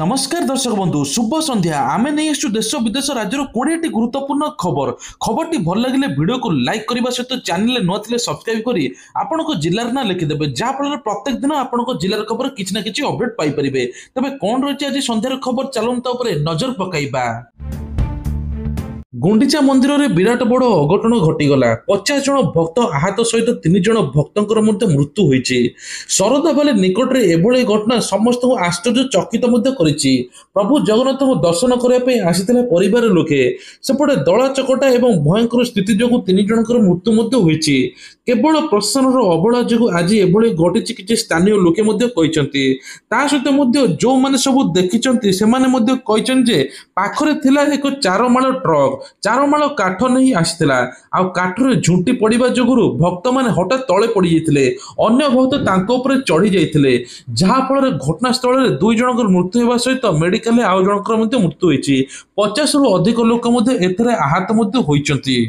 नमस्कार दर्शक बंधु शुभ संध्या आम नहीं आसु देश विदेश राज्यर 20टी गुरुत्वपूर्ण खबर खबर टी भल लगे वीडियो को लाइक करने सहित चैनल न थे सब्सक्राइब करी आपण जिलार ना लिखिदेवे जहाँफल प्रत्येक दिन आपण जिलार खबर किसी ना कि अपडेट पाइपर तेज कौन रही आज संध्यार खबर चलता नजर पकईबा। गुंडीचा मंदिर में विराट बड़ अघटन घटीगला 50 जन भक्त आहत सहित 3 जन भक्तर मृत्यु होती। शरदा बाली निकट में एभली घटना समस्त आश्चर्यचकित प्रभु जगन्नाथ दर्शन करने आसी परिवार लोके सेपटे दला चकटा और भयंकर स्थिति जो 3 जन मृत्यु होती। केवल प्रशासन अवहेला जो आज एभली घटी किसी स्थानीय लोके सहित जो मैंने सब देखी से पाखरे थिला एक 4 माल ट्रक 4 माल काठ नहीं आसीथिला आ काठरे झुंटी पड़िबा जोगुरु भक्त माने हठात तळे पड़ी जाइथिले। अन्य भक्त तांको ऊपर चढ़ी जाइथिले जहा फल घटनास्थल में 2 जनकर मृत्यु होगा सहित मेडिकल आउ जनकर मृत्यु होइछि। 50 रु अधिक लोक एथरे आहत होइछंती।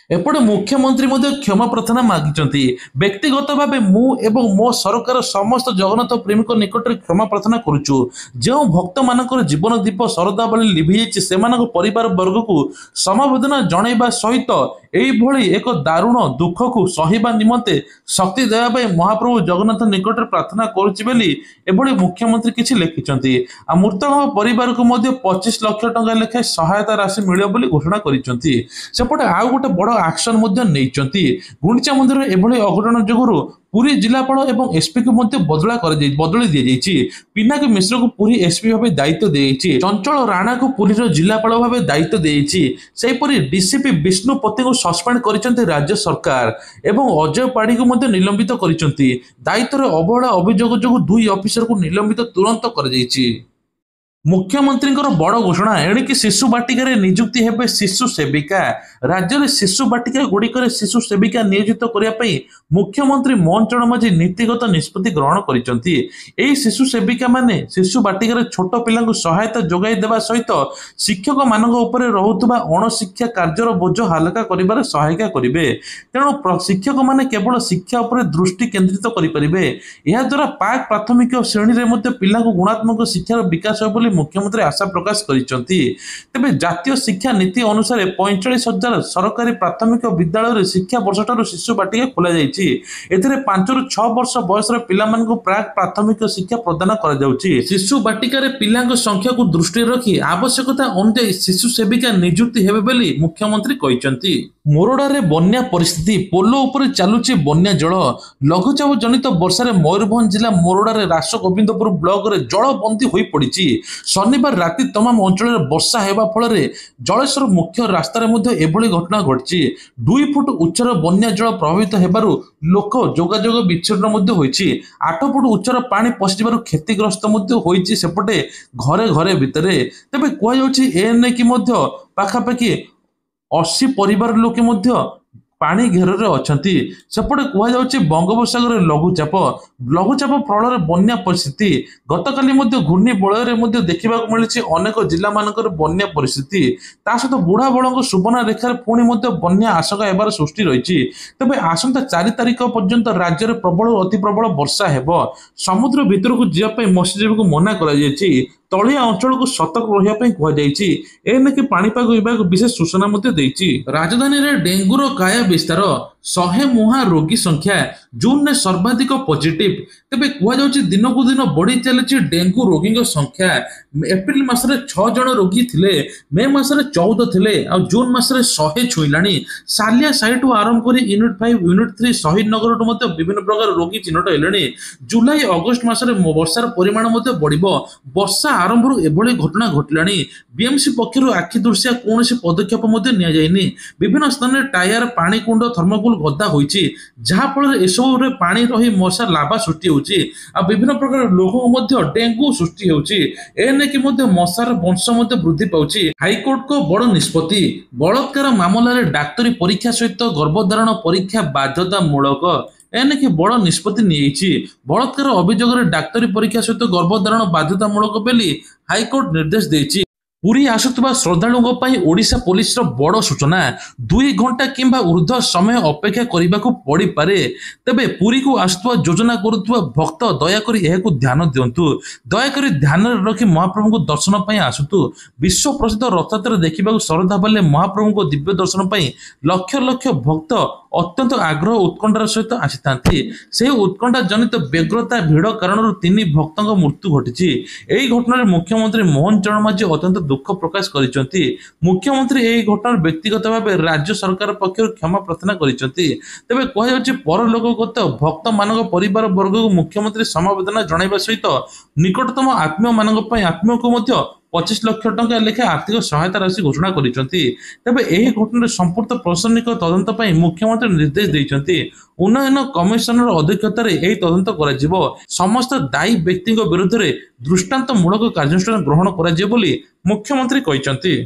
एपटे मुख्यमंत्री क्षमा प्रार्थना मागिचंती। व्यक्तिगत भाव मु एवं मो सरकार समस्त जगन्नाथ प्रेमी निकट में क्षमा प्रार्थना करुचु। जो भक्त मानकर जीवन दीप शरदा बाली लिभि जाइछि सेमानक परिवार वर्ग को समवेदना जणाइबा सहित एभली एक दारुण दुख को सहिबा निमंते शक्ति देवा महाप्रभु जगन्नाथ निकट में प्रार्थना करुछि बोली एभली मुख्यमंत्री किछि लिखिचंती। आ मृतक परिवार को 25 लाख टंका लेखा सहायता राशि मिलियो बोली घोषणा करिसंती। सेपटे आउ गोटे बड़ एक्शन गुंडीचा मंदिर एभली अघटन जोगुरु पुरी जिलापाल एवं एसपी को बदली दी जाइए। पिनाकी मिश्र को पुरी एसपी भाव दायित्व दी जाइए। चंचल राणा को पुरी जिलापाल भाव दायित्व दी जाइए। डीसीपी विष्णुपति को सस्पेंड कर राज्य सरकार एवं अजय पाढ़ी को निलंबित कर दायित्व अवहेला अभियोग जो 2 ऑफिसर को निलंबित तुरंत कर मुख्यमंत्री बड़ घोषणा एणिकी शिशु बाटिका निजुक्ति हेबे शिशु सेविका। राज्य में शिशु बाटिका गुड़िक शिशु सेविका नियोजित करने मुख्यमंत्री मोहन चरण माझी नीतिगत निष्पत्ति ग्रहण करिसंती। एही शिशु सेविका माने शिशु बाटिका छोट पिला सहायता जोगाई देवा सहित शिक्षक मानक उपरे रहुतबा अणशिक्षा कार्यर बोझ हालका करिबार सहायता करिवे। तेणु शिक्षक माने केवल शिक्षा उपरे दृष्टि केंद्रित करिपारिबे। एहा द्वारा पाक प्राथमिक श्रेणी रे मध्ये पिला गुणात्मक शिक्षार विकास हो मुख्यमंत्री आशा प्रकाश करिसंती। तेबे जातीय शिक्षा नीति अनुसार 45,000 सरकारी प्राथमिक विद्यालय शिक्षा वर्ष ठारू शिशु बाटिका खोला जाइछि। एथिरे 5 रु 6 वर्ष बयसर पिलामानकु प्राक प्राथमिक शिक्षा प्रदान करा जाउछि। शिशु बाटिका रे पिलांक संख्या को दृष्टि रखी आवश्यकता अनुसार शिशु सेविका नियुक्ति हेबे बोली मुख्यमंत्री कहिसंती। मोरडा रे बन्या परिस्थिति पोलो ऊपर चालुछि बन्या जल लघुचाप जनित वर्षा रे मयूरभंज जिला मोरडा रे रासगोविंदपुर ब्लॉक रे जलबंदी होई पड़िछि। शनिवार राति तमाम अंचल वर्षा हेबा फल जलेश्वर मुख्य रास्तार एभली घटना घटी 2 फुट उच्चर बन्या जल प्रभावित हेबारु लोक जोगाजोग विच्छिन्न होइछि। 8 फुट उच्चर पानी पशिबारु क्षतिग्रस्त होइछि सेपटे घरे घरे भितरे। तेबे कुआ जाउछि एने कि पाखापाखि 80 परिवार लोके पानी घेर अछंती। सेपटे कहुच्छे बंगोपसागर लघुचाप फल बन्या परिस्थिति गतकाली घूर्णी बलय देखा मिली अनेक जिला मानकर बन्या परिस्थिति ता सहित बुढ़ा बड़ सुबर्णा रेखार पुणी बन्या आशंका हेबार सृष्टि रही। तेज आसंता 4 तारिख पर्यंत राज्य में प्रबल अति प्रबल वर्षा हेब। समुद्र भितर को जावाई मत्स्यजीवी को मना कर तलिया अंचल को सतर्क रही कहुई। एनेक पाणीपाग विभाग विशेष सूचना राजधानी में डेंगूर काया विस्तार 100 मुहा रोगी संख्या जून में सर्वाधिक पॉजिटिव। तेबे कहुच्छे दिन को दिन बढ़ी चली डेंगू रोगी संख्या। एप्रिल मासरे 6 जन रोगी थिले, मे मासरे 14 थिले आ जून मासरे 100 छुईलाणी। सालिया साइट आरंभ कर यूनिट 5 यूनिट 3 शहीद नगर विभिन्न प्रकार रोगी चिन्हट हेले। जुलाई अगस्ट मासरे वर्षार परिमाण बढ़िबो। वर्षा आरंभ एभली घटना घटलाणी। बीएमसी पक्षर आखि दृश्या कौन पदक्षेप नि विभिन्न स्थान में टायर पानी कुंड थर्मोकोल गदा होइछि जहाँफल एसबू पानी रही मशा लाभा सृष्टि होउछि आ विभिन्न प्रकार लोक डेंगू सृष्टि होउछि। एने कि मशार वंश वृद्धि पाउछि। हाईकोर्ट को बड़ निष्पत्ति बलात्कार मामला डाक्तरी परीक्षा सहित गर्भधारण परीक्षा बाध्यतामूलक। एने कि बड़ निष्पत्ति नियछि। बलात्कार अभियोग डाक्तरी परीक्षा सहित गर्भधारण बाध्यतामूलक बोली हाईकोर्ट निर्देश देछि। पुरी आसुवा श्रद्धालुओं ओडिशा पुलिस बड़ सूचना 2 घंटा किंबा ऊर्ध्व समय अपेक्षा करने को पड़ पारे। तेबे पुरी को आसुवा योजना करुवा भक्त दयाकोरी यह ध्यान दिंतु। दयाकोरी ध्यान रखी महाप्रभु को दर्शन पर आसतु। विश्व प्रसिद्ध रथयात्रा देखा श्रद्धा बाले महाप्रभु को दिव्य दर्शन पर लक्ष लक्ष भक्त अत्यंत आग्रह उत्कंठार सहित आसी उत्कंठा जनित व्यग्रता भिड़ कारण 3 भक्तों मृत्यु घटी। यही घटना मुख्यमंत्री मोहन चरण माझी अत्यंत दुख प्रकाश करिसेंती। मुख्यमंत्री यही घटना व्यक्तिगत भाव राज्य सरकार पक्षर क्षमा प्रार्थना करिसेंती। तेबे कह परलोकगत भक्त मान परिवार वर्ग को मुख्यमंत्री समवेदना जणाइबा सहित निकटतम आत्मीय मान आत्मीय को 25 लाख टंका लेखा आर्थिक सहायता राशि घोषणा करिसेंती। तेबे एही घटना संपूर्ण प्रशासनिक तदंत पई मुख्यमंत्री निर्देश दैछंती। उन्नयन कमिशनर अध्यक्षतार यही तदंत करा समस्त दायी व्यक्ति विरुद्ध में दृष्टांतमूलक कार्यानुष्ठान ग्रहण करा मुख्यमंत्री कहते।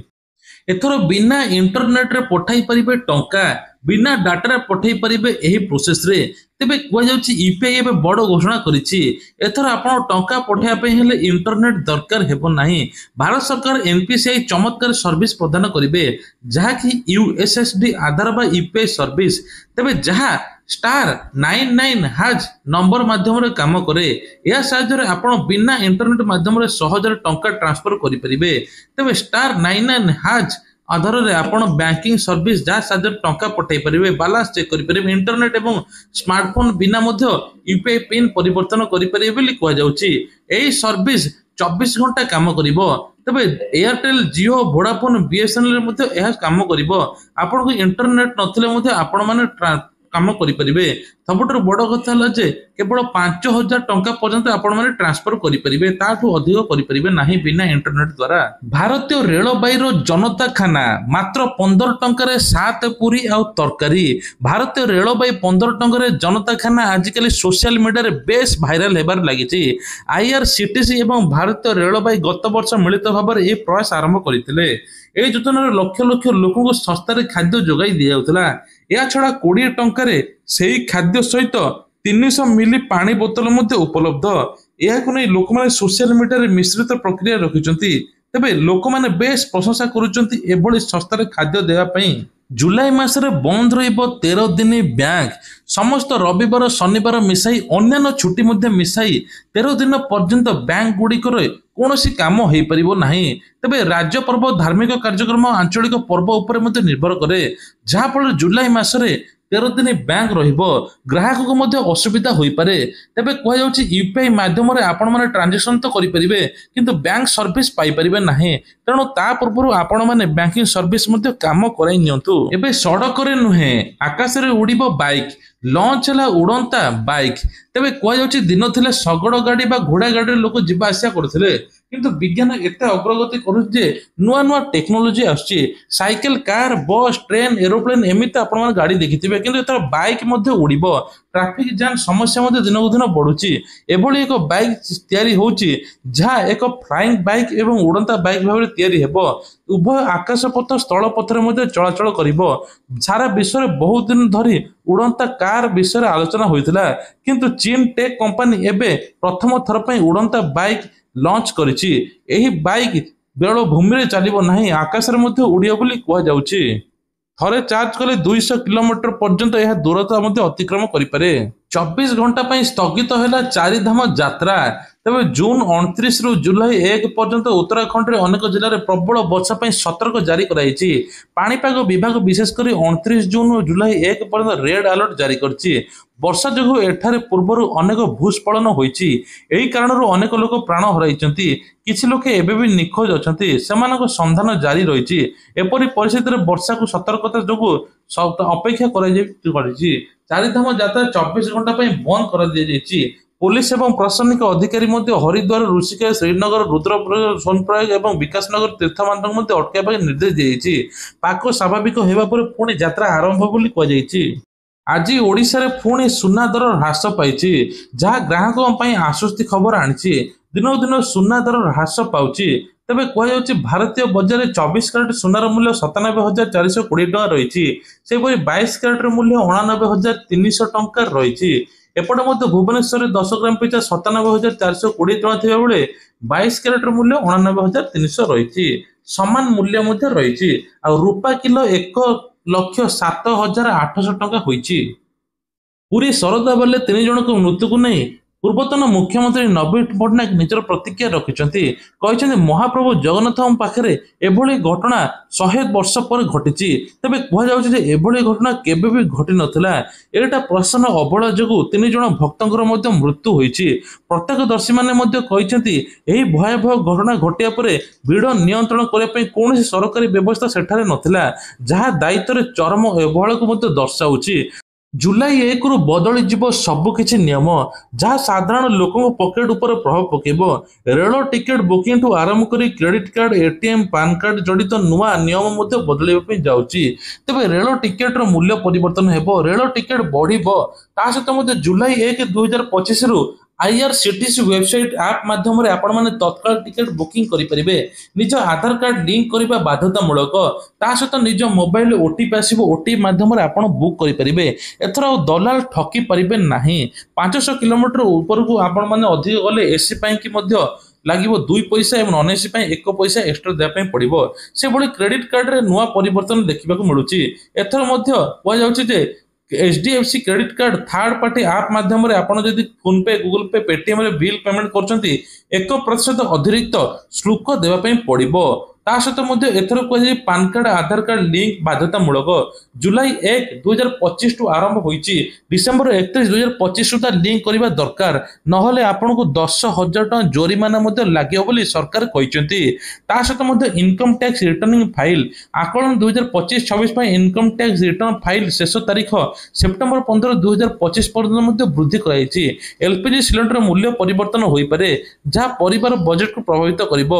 एथर बिना इंटरनेट रे पठाई परिबे टंका बिना डाटा पठाई परिबे एही प्रोसेस रे। तेबे कहुच्छी यूपीआई एवं बड़ घोषणा करिछि। एथर आपण टंका पठाइबा पई हेले इंटरनेट दरकार हेबो नाही। भारत सरकार एनपीसीआई चमत्कार सर्विस प्रदान करिवे जहाँकि यूएसएसडी आधार बा यूपीआई सर्विस। तेबे जहाँ *99# नंबर माध्यम काम करे। या साहाय्य आपण बिना इंटरनेट माध्यम सहजरे टंका ट्रांसफर करि परिबे। तेबे *99# आधार रे आपण बैंकिंग सर्विस जहाँ साहाय्य टंका पठाई परिबे, बैलेंस चेक करि परिबे, इंटरनेट एवं स्मार्टफोन बिना मध्य यूपीआई पिन परिवर्तन करि परिबे बोली कह जाउची। एही सर्विस 24 घंटा काम करिवो। तबे एयरटेल, जियो, वोडाफोन, बीएसएनएल मध्ये यह काम करिवो। आपण को इंटरनेट नथिले मध्ये आपण माने काम करि परिबे। सबुठारु बड़ कथा हला जे केवल 5000 टंका पर्यंत आपण माने ट्रांसफर करि परिबे, ताठू अधिक करि परिबे नाही बिना इंटरनेट द्वारा। भारतीय रेलबाई रो जनता खाना मात्र 15 टंका रे 7 पूरी आ तरकारी। भारतीय रेलबाई 15 टंका रे जनता खाना आजिकली सोशल मीडिया रे बेस भाइराल हेबार लागिछि। आईआरसीटीसी एवं भारतीय रेलबाई गत वर्ष मिलित भाव में यह प्रयास आरंभ करथिले। एही योजनार लक्ष लक्ष लोक सस्तार खाद्य जोगाई दि जाउथला। या छड़ा 20 टंका रे सेही खाद्य सहित 300 मिली पानी बोतल मध्य उपलब्ध। यह लोक मैंने सोशल मीडिया रे मिश्रित प्रक्रिया रखिछंती। तेबे लोक मैंने बेस प्रशंसा करुछंती एभली सस्तार खाद्य देवा पई। जुलाई मासरे बंद रहिबो 13 दिन बैंक। समस्त रविवार शनिवार मिसाई अन्य छुट्टी मध्य मिसाई 13 दिन पर्यंत बैंक गुड़िकर कौन सी काम हो पारिबो नाही। तेबे राज्य पर्व, धार्मिक कार्यक्रम, आंचलिक पर्व उपर मध्य निर्भर करे। जहाँ फल जुलाई मासरे 13 दिन बैंक रहिबो। ग्राहक को मध्य असुविधा होई पारे। तेबे कह जाउछि यूपीआई माध्यम रे आपण माने ट्रांजैक्शन तो करि परिबे किंतु बैंक सर्विस पाई परिबे नाही। तेणु ता पूर्व आपण माने बैंकिंग सर्विस मध्य काम कराई नियंतु। एबे सड़क रे नुहे आकाश रे उड़िबो बाइक। लॉन्च है उड़ंता बाइक। तेबे कह जाउछि दिन थिले शगड़ गाड़ी बा घोड़ा गाड़ी लोक जिबा आसिया करथिले किंतु विज्ञान एते अग्रगति करू जे नुआ नुआ टेक्नोलोजी आछि। साइकिल, कार, बस, ट्रेन, एरोप्लेन एमिति आपण माने गाड़ी देखिथिबे किंतु एतर बाइक मध्ये उड़िबो। ट्रैफिक जाम समस्या मध्ये दिन को दिन बढ़ुछि। एभली एक बाइक तयारी होछि जहाँ एक फ्लाइंग बाइक एवं उड़ंता बाइक भाव तयारी हेबो। उभय आकाश पथ स्थल पथरे मध्ये चलाचल करिवो। सारा विश्व रे बहुत दिन धरी उड़ंता कार विषय आलोचना होइतिला किंतु चीन टेक कंपनी एबे प्रथम थर पई उड़ंता बाइक लॉन्च करिछि। एही बाइक बेଳ भूमि रे चलिबो नाही, आकाश रे मध्ये उड़ियो बोली कह जाउछि। थरे चार्ज कले 200 किलोमीटर पर्यंत यह दूरता मध्ये अतिक्रम करि पारे। 24 घंटा पई स्थगित हैला 4 धाम यात्रा। तेबे जून 29 रु जुलाई 1 पर्यंत उत्तराखंड रे अनेक जिल्ला रे प्रबल वर्षा पई सतर्क जारी कराइछि। पाणीपाग विभाग विशेष करी 29 जून और जुलाई 1 पर्यंत रेड अलर्ट जारी करछि। वर्षा जोगु एठारे पूर्वरु अनेक भूस्खलन होइछि। एही कारणरु अनेक लोक प्राण हराइछन्ति। किछि लोक एबे भी निखोज अछन्ति, सेमानक संधान जारी रहिछि। एपरि परिस्थिति रे वर्षा को सतर्कता जोगु अपेक्षा कराइछि। 4 धाम यात्रा 24 घंटा पई बंद कर दिया जाइछि। पुलिस एवं प्रशासनिक अधिकारी मध्य हरिद्वार, ऋषिकेश, श्रीनगर, रुद्रप्रयाग, सोनप्रयाग एवं विकासनगर तीर्थमांडक मध्य अटकाइबा निर्देश दिया। पाक स्वाभाविक हेबा पर पुणी यात्रा आरंभ बोली कह जाइछि। आज ओडिशा रे पुणी सुना दर ह्रास पाइछि जहाँ ग्राहकों पई आश्वस्ति खबर आनिछि। दिनो दिन सुना दर ह्रास पाउछि। तेबे कह जाउछि भारतीय बजार में 24 कैरेट सुनार मूल्य 97,420 टଙ୍କା रही। सेपरि 22 कैरेट मूल्य 89,300 टଙ୍କା रही। एपटे मध्य भुवनेश्वर 10 ग्राम पिछा 97,420 टଙ୍କା थिबा बेले 22 कैरेट मूल्य 89,300 रही। ସମାନ ମୂଲ୍ୟ ମଧ୍ୟ ରହିଛି। ଆଉ ରୂପା କିଲୋ 1,07,800 ଟଙ୍କା ହୋଇଛି। ପୁରୀ ଶରଦା ବାଲେ 3 ଜଣଙ୍କ ମୃତ୍ୟୁକୁ ନେଇ ପୂର୍ବତନ ମୁଖ୍ୟମନ୍ତ୍ରୀ ନବୀନ ପଟ୍ଟନାୟକ ନିଜର ପ୍ରତିକ୍ରିୟା ରଖିଛନ୍ତି। କହିଛନ୍ତି ମହାପ୍ରଭୁ ଜଗନ୍ନାଥଙ୍କ ପାଖରେ ଏଭଳି ଘଟଣା 100 ବର୍ଷ ପରେ ଘଟିଛି। ତେବେ କୁହାଯାଉଛି ଯେ ଏଭଳି ଘଟଣା କେବେ ବି ଘଟି ନଥିଲା। ଏଇଟା ପ୍ରଶାସନ ଅବହେଳା ଯୋଗୁଁ 3 ଜଣ ଭକ୍ତଙ୍କର ମଧ୍ୟ ମୃତ୍ୟୁ ହୋଇଛି। ପ୍ରତ୍ୟକ୍ଷଦର୍ଶୀମାନେ ମଧ୍ୟ କହିଛନ୍ତି ଏହି ଭୟାବହ ଘଟଣା ଘଟିବା ପରେ ଭିଡ଼ ନିୟନ୍ତ୍ରଣ କରିବା ପାଇଁ କୌଣସି ସରକାରୀ ବ୍ୟବସ୍ଥା ସେଠାରେ ନଥିଲା, ଯାହା ଦାୟିତ୍ୱରେ ଚରମ ଅବହେଳାକୁ ମଧ୍ୟ ଦର୍ଶାଉଛି। ଜୁଲାଇ 1ରୁ ବଦଳିଯିବ ସବୁକିଛି ନିୟମ, ଯାହା ସାଧାରଣ ଲୋକଙ୍କ ପକେଟ ଉପରେ ପ୍ରଭାବ ପକାଇବ। ରେଳ ଟିକେଟ ବୁକିଂଠୁ ଆରମ୍ଭ କରି credit card, ATM, PAN card ଜଡ଼ିତ ନୂଆ ନିୟମ ମଧ୍ୟ ବଦଳିବା ପାଇଁ ଯାଉଛି। ତେବେ ରେଳ ଟିକେଟର ମୂଲ୍ୟ ପରିବର୍ତ୍ତନ ହେବ, ରେଳ ଟିକେଟ ବଢ଼ିବ। ତା ସହିତ ମଧ୍ୟ ଜୁଲାଇ 1, 2025ରୁ IRCTC ୱେବସାଇଟ୍ ଆପ୍ ମାଧ୍ୟମରେ ଆପଣମାନେ ତତ୍କାଳ ଟିକେଟ ବୁକିଂ କରିପାରିବେ। ନିଜ ଆଧାର କାର୍ଡ ଲିଙ୍କ କରିବା ବାଧ୍ୟତାମୂଳକ। ତା ସହିତ ନିଜ ମୋବାଇଲରେ ଓଟିପି ଆସିବ, ଓଟିପି ମାଧ୍ୟମରେ ଆପଣ ବୁକ୍ କରିପାରିବେ। ଏଥର ଆଉ ଦଲାଲ ଠକି ପାରିବେ ନାହିଁ। 500 କିଲୋମିଟର ଉପରକୁ ଆପଣମାନେ ଅଧିକ ଗଲେ ଏସି ପାଇଁକି ମଧ୍ୟ ଲାଗିବ 2 ପଇସା ଏବଂ ନନ୍ ଏସି ପାଇଁ 1 ପଇସା ଏକ୍ସଟ୍ରା ଦେବା ପାଇଁ ପଡ଼ିବ। ସେଭଳି କ୍ରେଡିଟ୍ କାର୍ଡରେ ନୂଆ ପରିବର୍ତ୍ତନ ଦେଖିବାକୁ ମିଳୁଛି। ଏଥର ମଧ୍ୟ କୁହାଯାଉଛି ଯେ HDFC credit card third party app ମାଧ୍ୟମରେ ଆପଣ ଯଦି ଫୋନ ପେ, ଗୁଗଲ ପେ, ପେଟିଏମରେ ବିଲ୍ ପେମେଣ୍ଟ କରୁଛନ୍ତି 1% ଅତିରିକ୍ତ ଶୁଳ୍କ ଦେବା ପାଇଁ ପଡ଼ିବ। ତା ସହିତ ମଧ୍ୟ ଏଥର କୁହାଯାଇଛି ପାନ କାର୍ଡ, ଆଧାର କାର୍ଡ ଲିଙ୍କ ବାଧ୍ୟତାମୂଳକ। ଜୁଲାଇ 1, 2025 ଠୁ ଆରମ୍ଭ ହୋଇଛି। ଡିସେମ୍ବର 31, 2025 ସୁଦ୍ଧା ଲିଙ୍କ କରିବା ଦରକାର, ନହେଲେ ଆପଣଙ୍କୁ 10,000 ଟଙ୍କା ଜୋରିମାନା ମଧ୍ୟ ଲାଗିବ ବୋଲି ସରକାର କହିଛନ୍ତି। ତା ସହିତ ମଧ୍ୟ ଇନକମ ଟ୍ୟାକ୍ସ ରିଟର୍ଣ୍ଣିଂ ଫାଇଲ ଆକଳନ 2025-26 ପାଇଁ ଇନକମ ଟ୍ୟାକ୍ସ ରିଟର୍ଣ୍ଣ ଫାଇଲ ଶେଷ ତାରିଖ ସେପ୍ଟେମ୍ବର 15, 2025 ପର୍ଯ୍ୟନ୍ତ ମଧ୍ୟ ବୃଦ୍ଧି କରାଯାଇଛି। ଏଲପିଜି ସିଲିଣ୍ଡର ମୂଲ୍ୟ ପରିବର୍ତ୍ତନ ହୋଇପାରେ, ଯାହା ପରିବାର ବଜେଟକୁ ପ୍ରଭାବିତ କରିବ।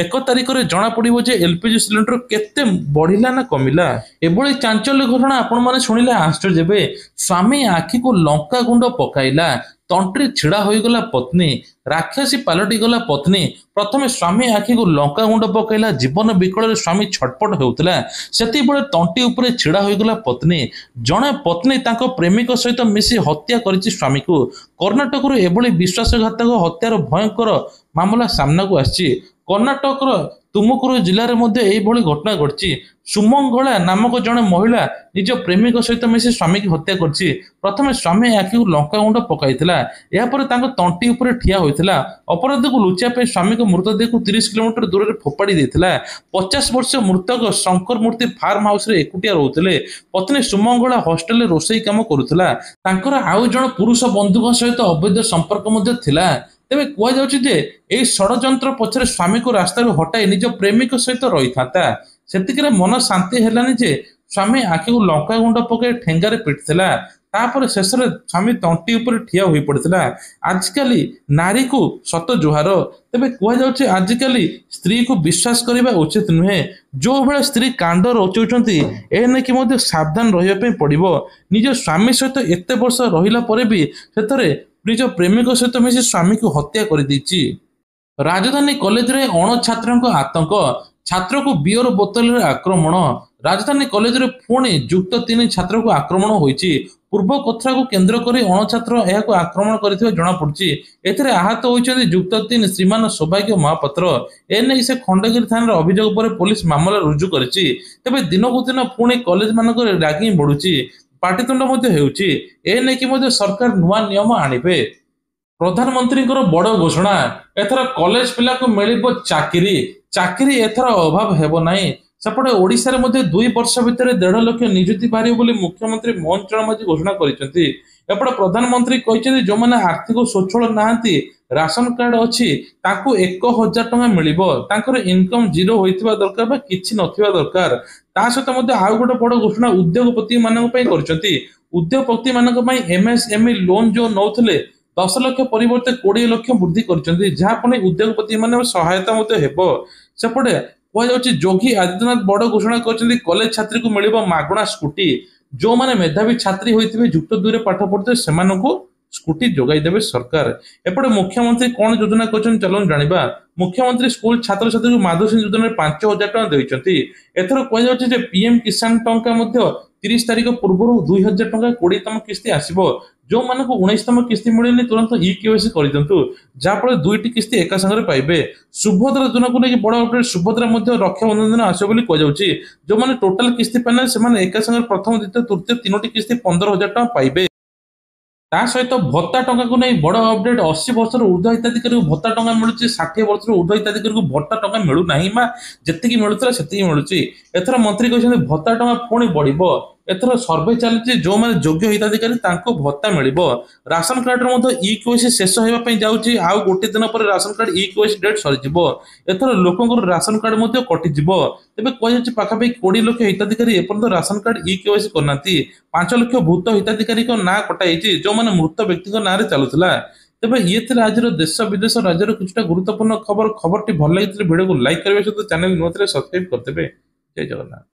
1 ତାରିଖରେ ଜଣାପଡ଼ିବ ଯେ ଏଲପିଜି ସିଲିଣ୍ଡର କେତେ ବଢ଼ିଲା ନା କମିଲା। ଏଭଳି ଚାଞ୍ଚଲ୍ୟ ଘଟଣା ଆପଣମାନେ ଶୁଣିଲେ ଆଶ୍ଚର୍ଯ୍ୟ ହେବେ। ସ୍ୱାମୀ ଆଖିକୁ ଲଙ୍କା ଗୁଣ୍ଡ ପକାଇଲା, ତଣ୍ଟିରେ ଛିଡ଼ା ହୋଇଗଲା ପତ୍ନୀ। ରାକ୍ଷସୀ ପାଲଟିଗଲା ପତ୍ନୀ। ପ୍ରଥମେ ସ୍ୱାମୀ ଆଖିକୁ ଲଙ୍କା ଗୁଣ୍ଡ ପକାଇଲା, ଜୀବନ ବିକଳରେ ସ୍ୱାମୀ ଛଟପଟ ହେଉଥିଲା। ସେତିକିବେଳେ ତଣ୍ଟି ଉପରେ ଛିଡ଼ା ହୋଇଗଲା ପତ୍ନୀ। ଜଣେ ପତ୍ନୀ ତାଙ୍କ ପ୍ରେମିକ ସହିତ ମିଶି ହତ୍ୟା କରିଛି ସ୍ୱାମୀକୁ। କର୍ଣ୍ଣାଟକରୁ ଏଭଳି ବିଶ୍ୱାସଘାତକ ହତ୍ୟାର ଭୟଙ୍କର ମାମଲା ସାମ୍ନାକୁ ଆସିଛି। କର୍ଣ୍ଣାଟକର ତୁମକୁରୁ ଜିଲ୍ଲାରେ ମଧ୍ୟ ଏହିଭଳି ଘଟଣା ଘଟିଛି। ସୁମଙ୍ଗଳା ନାମକ ଜଣେ ମହିଳା ନିଜ ପ୍ରେମିକ ସହିତ ମିଶି ସ୍ୱାମୀକି ହତ୍ୟା କରିଛି। ପ୍ରଥମେ ସ୍ୱାମୀ ଆଖିକୁ ଲଙ୍କାଗୁଣ୍ଡ ପକାଇଥିଲା, ଏହାପରେ ତାଙ୍କ ତଣ୍ଟି ଉପରେ ଠିଆ ହୋଇଥିଲା। ଅପରାଧକୁ ଲୁଚାଇବା ପାଇଁ ସ୍ୱାମୀଙ୍କ ମୃତଦେହକୁ 30 କିଲୋମିଟର ଦୂରରେ ଫୋପାଡ଼ି ଦେଇଥିଲା। 50 ବର୍ଷୀୟ ମୃତକ ଶଙ୍କର ମୂର୍ତ୍ତି ଫାର୍ମ ହାଉସରେ ଏକୁଟିଆ ରହୁଥିଲେ। ପତ୍ନୀ ସୁମଙ୍ଗଳା ହଷ୍ଟେଲରେ ରୋଷେଇ କାମ କରୁଥିଲା। ତାଙ୍କର ଆଉ ଜଣେ ପୁରୁଷ ବନ୍ଧୁଙ୍କ ସହିତ ଅବୈଧ ସମ୍ପର୍କ ମଧ୍ୟ ଥିଲା। ତେବେ କୁହାଯାଉଛି ଯେ ଏହି ଷଡ଼ଯନ୍ତ୍ର ପଛରେ ସ୍ୱାମୀକୁ ରାସ୍ତାରୁ ହଟାଇ ନିଜ ପ୍ରେମିକ ସହିତ ରହିଥାନ୍ତା। ସେତିକିରେ ମନ ଶାନ୍ତି ହେଲାନି ଯେ ସ୍ୱାମୀ ଆଖିକୁ ଲଙ୍କା ଗୁଣ୍ଡ ପକାଇ ଠେଙ୍ଗାରେ ପିଟିଥିଲା। ତାପରେ ଶେଷରେ ସ୍ୱାମୀ ତଣ୍ଟି ଉପରେ ଠିଆ ହୋଇପଡ଼ିଥିଲା। ଆଜିକାଲି ନାରୀକୁ ସତ ଜୁହାର। ତେବେ କୁହାଯାଉଛି ଆଜିକାଲି ସ୍ତ୍ରୀକୁ ବିଶ୍ୱାସ କରିବା ଉଚିତ ନୁହେଁ। ଯେଉଁଭଳି ସ୍ତ୍ରୀ କାଣ୍ଡ ରଚଉଛନ୍ତି, ଏ ନେଇକି ମଧ୍ୟ ସାବଧାନ ରହିବା ପାଇଁ ପଡ଼ିବ। ନିଜ ସ୍ୱାମୀ ସହିତ ଏତେ ବର୍ଷ ରହିଲା ପରେ ବି ସେଥିରେ ନିଜ ପ୍ରେମିକ ସହିତ ମିଶି ସ୍ୱାମୀକୁ ହତ୍ୟା କରିଦେଇଛି। ରାଜଧାନୀ କଲେଜରେ ଅଣଛାତ୍ରଙ୍କ ଆତଙ୍କ, ଛାତ୍ରକୁ ବିୟର ବୋତଲରେ ଆକ୍ରମଣ। ରାଜଧାନୀ କଲେଜରେ ପୁଣି ଯୁକ୍ତ 3 ଛାତ୍ରକୁ ଆକ୍ରମଣ ହୋଇଛି। ପୂର୍ବ କଥାକୁ କେନ୍ଦ୍ର କରି ଅଣଛାତ୍ର ଏହାକୁ ଆକ୍ରମଣ କରିଥିବା ଜଣାପଡ଼ିଛି। ଏଥିରେ ଆହତ ହୋଇଛନ୍ତି ଯୁକ୍ତ 3 ଶ୍ରୀମାନ ସୌଭାଗ୍ୟ ମହାପାତ୍ର। ଏନେଇ ସେ ଖଣ୍ଡଗିରି ଥାନାରେ ଅଭିଯୋଗ ପରେ ପୋଲିସ ମାମଲା ରୁଜୁ କରିଛି। ତେବେ ଦିନକୁ ଦିନ ପୁଣି କଲେଜମାନଙ୍କରେ ରାଗିଂ ବଢ଼ୁଛି, ପାଟିତୁଣ୍ଡ ମଧ୍ୟ ହେଉଛି। ଏ ନେଇକି ମଧ୍ୟ ସରକାର ନୂଆ ନିୟମ ଆଣିବେ। ପ୍ରଧାନମନ୍ତ୍ରୀଙ୍କର ବଡ଼ ଘୋଷଣା, ଏଥର କଲେଜ ପିଲାକୁ ମିଳିବ ଚାକିରି। ଚାକିରି ଏଥର ଅଭାବ ହେବ ନାହିଁ। ସେପଟେ ଓଡ଼ିଶାରେ ମଧ୍ୟ 2 ବର୍ଷ ଭିତରେ 1.5 ଲକ୍ଷ ନିଯୁକ୍ତି ବାହାରିବ ବୋଲି ମୁଖ୍ୟମନ୍ତ୍ରୀ ମୋହନ ଚରଣ ମାଝୀ ଘୋଷଣା କରିଛନ୍ତି। ଏପଟେ ପ୍ରଧାନମନ୍ତ୍ରୀ କହିଛନ୍ତି ଯେଉଁମାନେ ଆର୍ଥିକ ସ୍ୱଚ୍ଛଳ ନାହାନ୍ତି, ରାସନ କାର୍ଡ ଅଛି, ତାଙ୍କୁ 1,000 ଟଙ୍କା ମିଳିବ। ତାଙ୍କର ଇନକମ୍ ଜିରୋ ହୋଇଥିବା ଦରକାର ବା କିଛି ନଥିବା ଦରକାର। ତା ସହିତ ମଧ୍ୟ ଆଉ ଗୋଟେ ବଡ଼ ଘୋଷଣା ଉଦ୍ୟୋଗପତି ମାନଙ୍କ ପାଇଁ କରିଛନ୍ତି। ଉଦ୍ୟୋଗପତି ମାନଙ୍କ ପାଇଁ MSME ଲୋନ୍ ଯେଉଁ ନେଉଥିଲେ 10 ଲକ୍ଷ ପରିବର୍ତ୍ତେ 20 ଲକ୍ଷ ବୃଦ୍ଧି କରିଛନ୍ତି, ଯାହା ପୁଣି ଉଦ୍ୟୋଗପତି ମାନଙ୍କ ସହାୟତା ମଧ୍ୟ ହେବ। ସେପଟେ କୁହାଯାଉଛି ଯୋଗୀ ଆଦିତ୍ୟନାଥ ବଡ଼ ଘୋଷଣା କରିଛନ୍ତି କଲେଜ ଛାତ୍ରୀକୁ ମିଳିବ ମାଗଣା ସ୍କୁଟି। ଯେଉଁମାନେ ମେଧାବୀ ଛାତ୍ରୀ ହୋଇଥିବେ, ଯୁକ୍ତ 2ରେ ପାଠ ପଢୁଥିବେ, ସେମାନଙ୍କୁ ସ୍କୁଟି ଯୋଗାଇ ଦେବେ ସରକାର। ଏପଟେ ମୁଖ୍ୟମନ୍ତ୍ରୀ କଣ ଯୋଜନା କରିଛନ୍ତି ଚାଲନ୍ତୁ ଜାଣିବା। मुख्यमंत्री स्कूल छात्र छात्री माधुसिंह योजना 5,000 टଙ୍କା ଦେଇଛନ୍ତି। ଏଥର କୁହାଯାଉଛି ଯେ ପିଏମ୍ କିଷାନ ଟଙ୍କା ମଧ୍ୟ 30 ତାରିଖ ପୂର୍ବରୁ 2,000 ଟଙ୍କା 20ତମ କିସ୍ତି ଆସିବ। ଯୋଉମାନଙ୍କୁ 19ତମ କିସ୍ତି ମିଳିନି ତୁରନ୍ତ ଇ କେୱାଇସି କରିଦିଅନ୍ତୁ, ଯାହାଫଳରେ ଦୁଇଟି କିସ୍ତି ଏକା ସାଙ୍ଗରେ ପାଇବେ। ସୁଭଦ୍ରା ଯୋଜନାକୁ ନେଇକି ବଡ଼ ଅପଡେଟ୍, ସୁଭଦ୍ରା ମଧ୍ୟ ରକ୍ଷାବନ୍ଧନ ଦିନ ଆସିବ ବୋଲି କୁହାଯାଉଛି। ଯୋଉମାନେ ଟୋଟାଲ କିସ୍ତି ପାଇନାହାନ୍ତି ସେମାନେ ଏକା ସାଙ୍ଗରେ ପ୍ରଥମ ଦ୍ୱିତୀୟ ତୃତୀୟ ତିନୋଟି କିସ୍ତି 15,000 ଟଙ୍କା ପାଇବେ। ତା ସହିତ ଭତ୍ତା ଟଙ୍କାକୁ ନେଇ ବଡ଼ ଅପଡେଟ୍, 80 ବର୍ଷରୁ ଉର୍ଦ୍ଧ୍ୱ ହିତାଧିକାରୀଙ୍କୁ ଭତ୍ତା ଟଙ୍କା ମିଳୁଛି, 60 ବର୍ଷରୁ ଉର୍ଦ୍ଧ୍ୱ ହିତାଧିକାରୀଙ୍କୁ ଭତ୍ତା ଟଙ୍କା ମିଳୁନାହିଁ ବା ଯେତିକି ମିଳୁଥିଲା ସେତିକି ମିଳୁଛି। ଏଥର ମନ୍ତ୍ରୀ କହିଛନ୍ତି ଭତ୍ତା ଟଙ୍କା ପୁଣି ବଢିବ। ଏଥର ସର୍ଭେ ଚାଲିଛି, ଯୋଉମାନେ ଯୋଗ୍ୟ ହିତାଧିକାରୀ ତାଙ୍କୁ ଭତ୍ତା ମିଳିବ। ରାସନ କାର୍ଡରେ ମଧ୍ୟ ଇ କେୱାଇସି ଶେଷ ହେବା ପାଇଁ ଯାଉଛି। ଆଉ ଗୋଟେ ଦିନ ପରେ ରାସନ କାର୍ଡ ଇ କେୱାଇସି ଡେଟ୍ ସରିଯିବ। ଏଥର ଲୋକଙ୍କର ରାସନ କାର୍ଡ ମଧ୍ୟ କଟିଯିବ। ତେବେ କୁହାଯାଉଛି ପାଖାପାଖି 20 ଲକ୍ଷ ହିତାଧିକାରୀ ଏପର୍ଯ୍ୟନ୍ତ ରାସନ କାର୍ଡ ଇ କେୱାଇସି କରିନାହାନ୍ତି। 5 ଲକ୍ଷ ଭୂତ ହିତାଧିକାରୀଙ୍କ ନାଁ କଟାଯାଇଛି, ଯୋଉମାନେ ମୃତ ବ୍ୟକ୍ତିଙ୍କ ନାଁରେ ଚାଲୁଥିଲା। ତେବେ ଇଏ ଥିଲା ଆଜିର ଦେଶ ବିଦେଶ ରାଜ୍ୟର କିଛିଟା ଗୁରୁତ୍ୱପୂର୍ଣ୍ଣ ଖବର। ଖବରଟି ଭଲ ଲାଗିଥିଲେ ଭିଡ଼ିଓକୁ ଲାଇକ୍ କରିବା ସହିତ ଚ୍ୟାନେଲ ନୂଆ ଥିଲେ ସବସ୍କ୍ରାଇବ କରିଦେବେ। ଜୟ ଜଗନ୍ନାଥ।